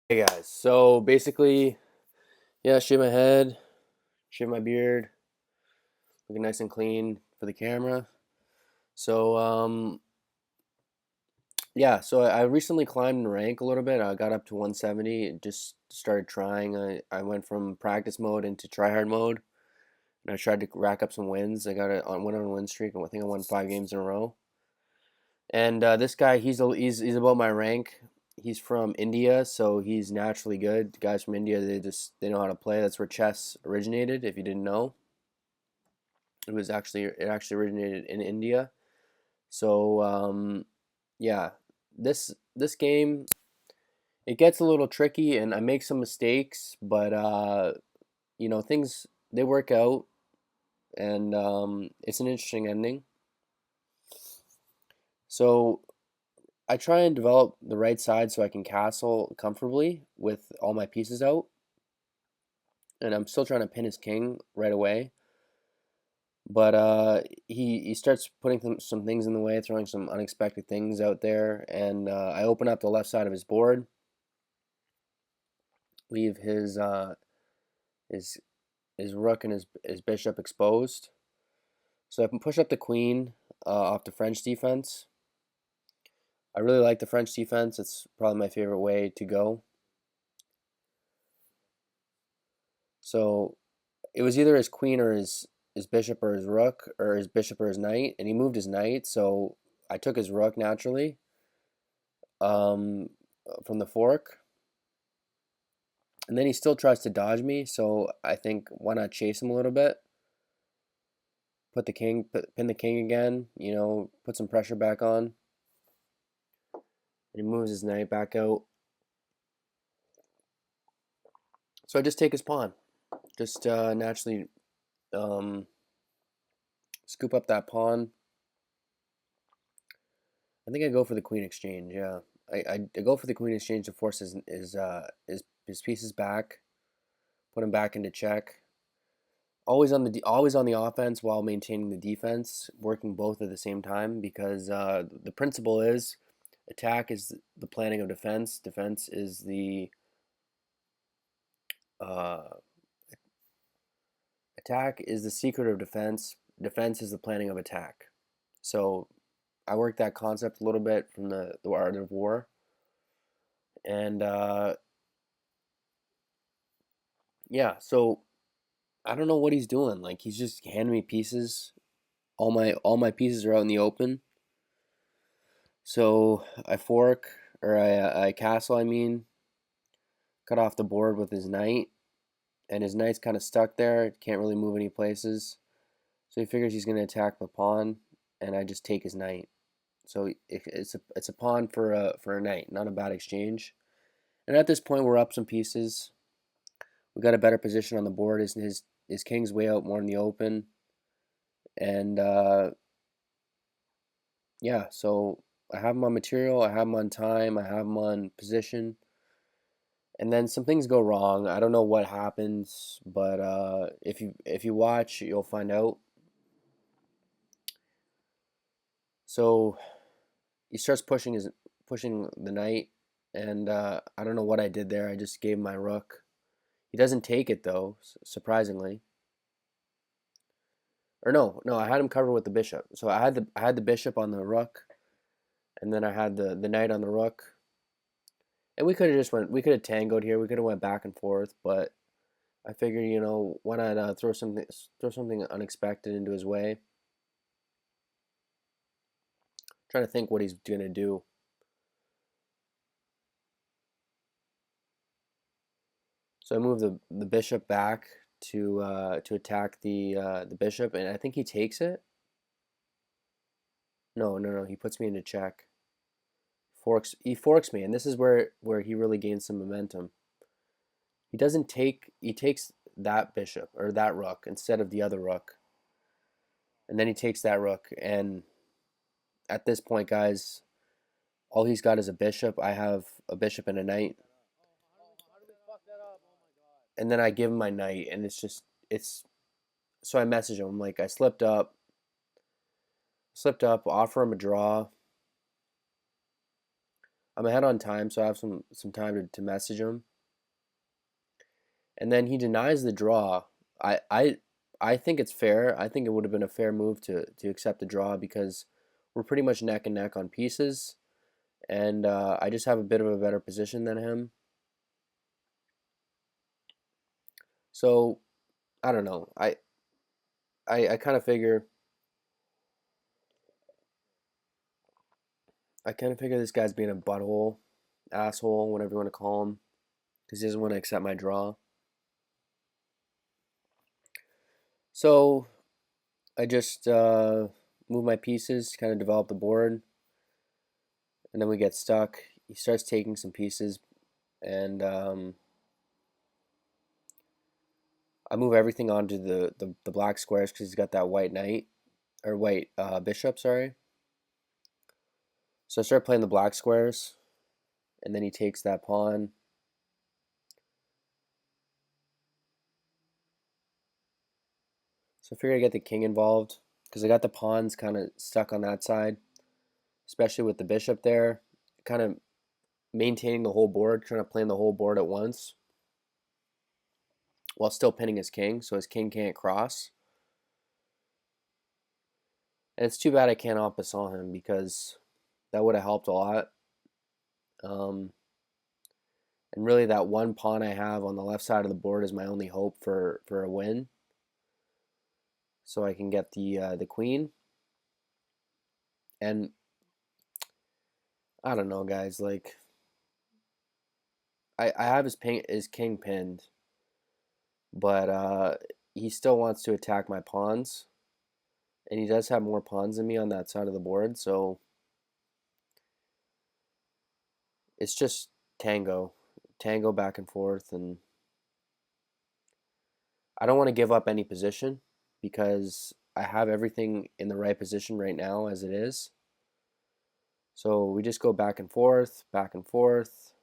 Hey guys, so basically, yeah, shave my head, shave my beard, looking nice and clean for the camera. So, yeah, so I recently climbed in rank a little bit. I got up to 170, and just started trying. I went from practice mode into tryhard mode, and I tried to rack up some wins. I got went on a win streak, and I think I won 5 games in a row. And this guy, he's about my rank. He's from India, so he's naturally good. The guys from India, they know how to play. That's where chess originated, if you didn't know. It actually originated in India. So yeah, this game it gets a little tricky, and I make some mistakes, but things they work out, and it's an interesting ending. So I try and develop the right side so I can castle comfortably with all my pieces out, and I'm still trying to pin his king right away. But he starts putting some things in the way, throwing some unexpected things out there, and I open up the left side of his board, leave his his rook and his bishop exposed. So I can push up the queen off the French defense. I really like the French defense. It's probably my favorite way to go. So it was either his queen or his bishop or his rook or his bishop or his knight, and he moved his knight. So I took his rook naturally um, from the fork. And then he still tries to dodge me, so I think why not chase him a little bit? Pin the king again, put some pressure back on. And he moves his knight back out. So I just take his pawn. Just naturally um, scoop up that pawn. I think I go for the queen exchange, yeah. I go for the queen exchange to force his pieces back, put him back into check. Always on the offense while maintaining the defense, working both at the same time because the principle is attack is the planning of defense. Defense is the uh, attack is the secret of defense. Defense is the planning of attack. So I worked that concept a little bit from the Art of War, and yeah. So I don't know what he's doing. Like he's just handing me pieces. All my pieces are out in the open. So I fork or I castle. I mean, cut off the board with his knight, and his knight's kind of stuck there. Can't really move any places. So he figures he's going to attack the pawn, and I just take his knight. So it's a pawn for a knight, not a bad exchange. And at this point, we're up some pieces. We got a better position on the board. His king's way out more in the open, and yeah. So I have him on material. I have him on time. I have him on position. And then some things go wrong. I don't know what happens, but if you watch, you'll find out. So he starts pushing the knight, and I don't know what I did there. I just gave him my rook. He doesn't take it though, surprisingly. Or no, I had him covered with the bishop. So I had the bishop on the rook, and then I had the knight on the rook. And we could have tangoed here. We could have went back and forth, but I figured, why not throw something unexpected into his way. Trying to think what he's gonna do. So I move the bishop back to attack the bishop, and I think he takes it. No, no, no. He puts me into check. He forks me, and this is where he really gains some momentum. He doesn't take. He takes that bishop or that rook instead of the other rook, and then he takes that rook. And at this point, guys, all he's got is a bishop. I have a bishop and a knight, and then I give him my knight, and it's. So I message him. I'm like, I slipped up, offer him a draw. I'm ahead on time, so I have some time to message him. And then he denies the draw. I I I think it's fair. I think it would have been a fair move to accept the draw because we're pretty much neck and neck on pieces, and I just have a bit of a better position than him. So I don't know. I kind of figure this guy's being a butthole, asshole, whatever you want to call him, because he doesn't want to accept my draw. So I just move my pieces, kind of develop the board, and then we get stuck. He starts taking some pieces, and I move everything onto the black squares because he's got that white knight, or white bishop, sorry. So I start playing the black squares, and then he takes that pawn. So I figured I'd get the king involved because I got the pawns kind of stuck on that side, especially with the bishop there, kind of maintaining the whole board, trying to plan the whole board at once while still pinning his king, so his king can't cross. And it's too bad I can't en passant him because that would have helped a lot. Um, and really, that one pawn I have on the left side of the board is my only hope for a win. So I can get the queen. And I don't know, guys. Like I have his king pinned, but he still wants to attack my pawns, and he does have more pawns than me on that side of the board. So it's just tango back and forth, and I don't want to give up any position because I have everything in the right position right now as it is. So we just go back and forth, back and forth,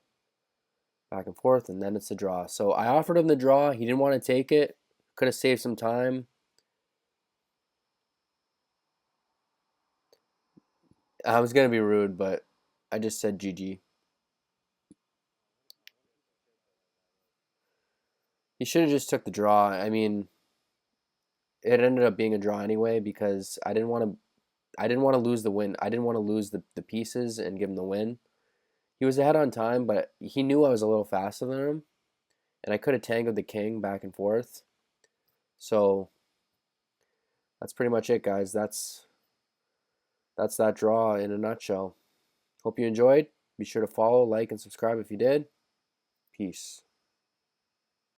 back and forth, and then it's a draw. So I offered him the draw. He didn't want to take it. Could have saved some time. I was gonna be rude, but I just said GG. He should have just took the draw. I mean, it ended up being a draw anyway because I didn't want to lose the win. I didn't want to lose the pieces and give him the win. He was ahead on time, but he knew I was a little faster than him, and I could have tangled the king back and forth. So that's pretty much it, guys. That's that draw in a nutshell. Hope you enjoyed. Be sure to follow, like, and subscribe if you did. Peace.